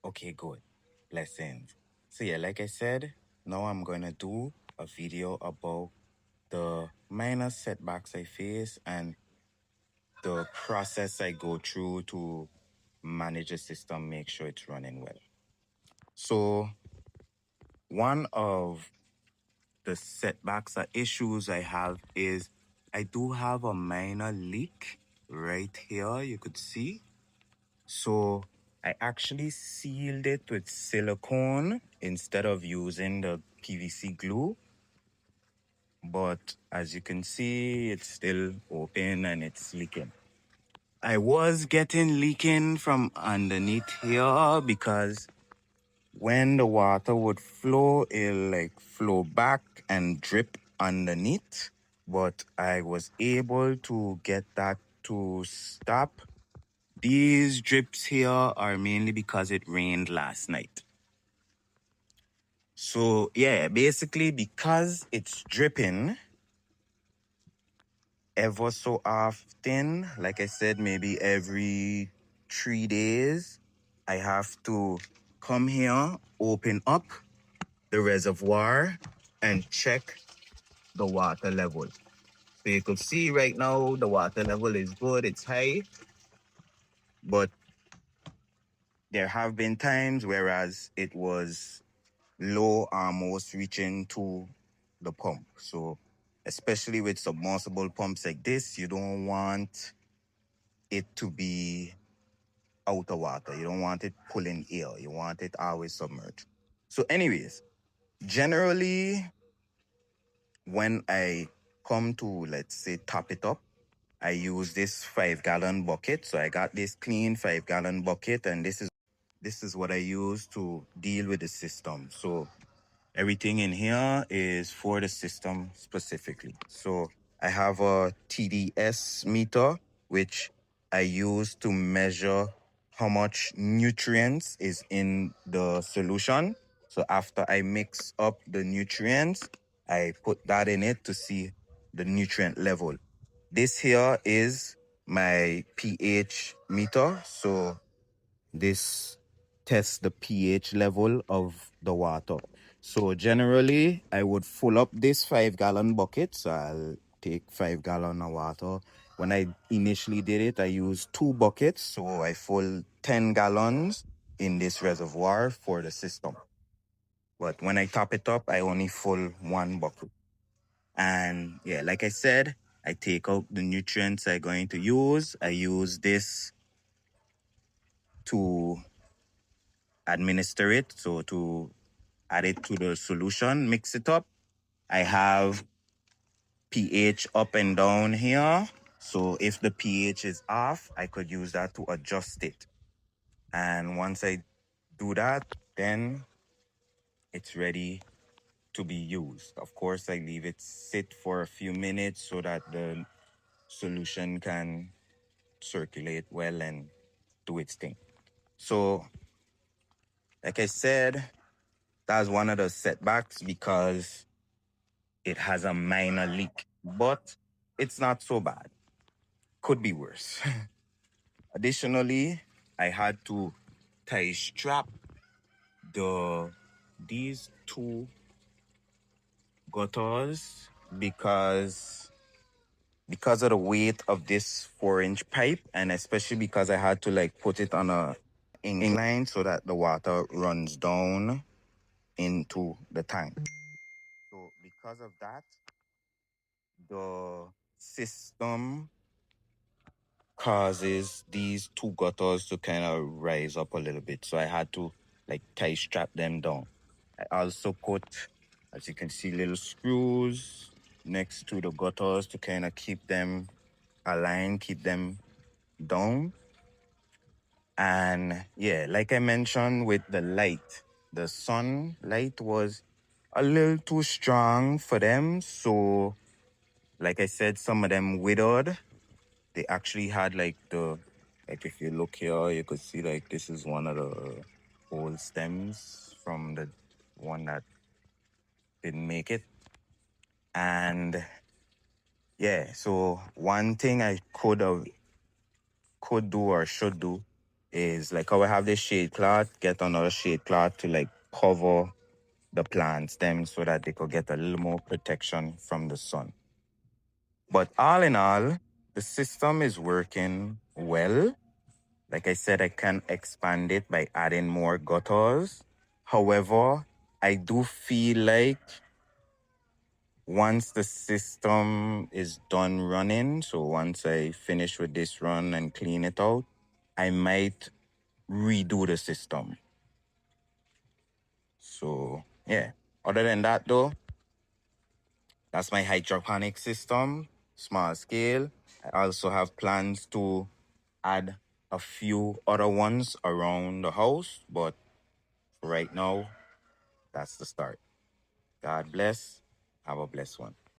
Okay, good. Blessings. So yeah, like I said, now I'm gonna do a video about the minor setbacks I face and the process I go through to manage a system, make sure it's running well. So one of the setbacks or issues I have is I do have a minor leak right here, you could see. So I actually sealed it with silicone instead of using the PVC glue. But as you can see, it's still open and it's leaking. I was getting leaking from underneath here because when the water would flow, it'll like flow back and drip underneath. But I was able to get that to stop. These drips here are mainly because it rained last night. So yeah, basically because it's dripping ever so often, like I said, maybe every 3 days, I have to come here, open up the reservoir and check the water level. So you could see right now the water level is good, it's high, but there have been times whereas it was low, almost reaching to the pump. So especially with submersible pumps like this, you don't want it to be out of water. You don't want it pulling air. You want it always submerged. So anyways, generally when I come to, let's say, top it up, I use this 5-gallon bucket. So I got this clean 5-gallon bucket, and this is what I use to deal with the system. So everything in here is for the system specifically. So I have a TDS meter, which I use to measure how much nutrients is in the solution. So after I mix up the nutrients, I put that in it to see the nutrient level. This here is my pH meter. So this tests the pH level of the water. So generally, I would fill up this 5-gallon bucket. So I'll take 5 gallon of water. When I initially did it, I used 2 buckets. So I full 10 gallons in this reservoir for the system. But when I top it up, I only full 1 bucket. And yeah, like I said, I take out the nutrients I'm going to use. I use this to administer it, so to add it to the solution, mix it up. I have pH up and down here. So if the pH is off, I could use that to adjust it. And once I do that, then it's ready to be used. Of course, I leave it sit for a few minutes so that the solution can circulate well and do its thing. So, like I said, that's one of the setbacks because it has a minor leak, but it's not so bad. Could be worse. Additionally, I had to tie strap these 2 gutters because of the weight of this 4-inch pipe, and especially because I had to like put it on a incline so that the water runs down into the tank. So because of that, the system causes these 2 gutters to kind of rise up a little bit. So I had to like tie strap them down. I also put, as you can see, little screws next to the gutters to kind of keep them aligned, keep them down. And yeah, like I mentioned with the light, the sunlight was a little too strong for them. So like I said, some of them withered. They actually had like if you look here, you could see like this is one of the old stems from the one that didn't make it. And yeah, so one thing I could do or should do is like how I have this shade cloth, get another shade cloth to like cover the plants them so that they could get a little more protection from the sun. But all in all, the system is working well. Like I said, I can expand it by adding more gutters. However, I do feel like once the system is done running, so once I finish with this run and clean it out, I might redo the system. So, yeah. Other than that, though, that's my hydroponic system, small scale. I also have plans to add a few other ones around the house, but right now, that's the start. God bless. Have a blessed one.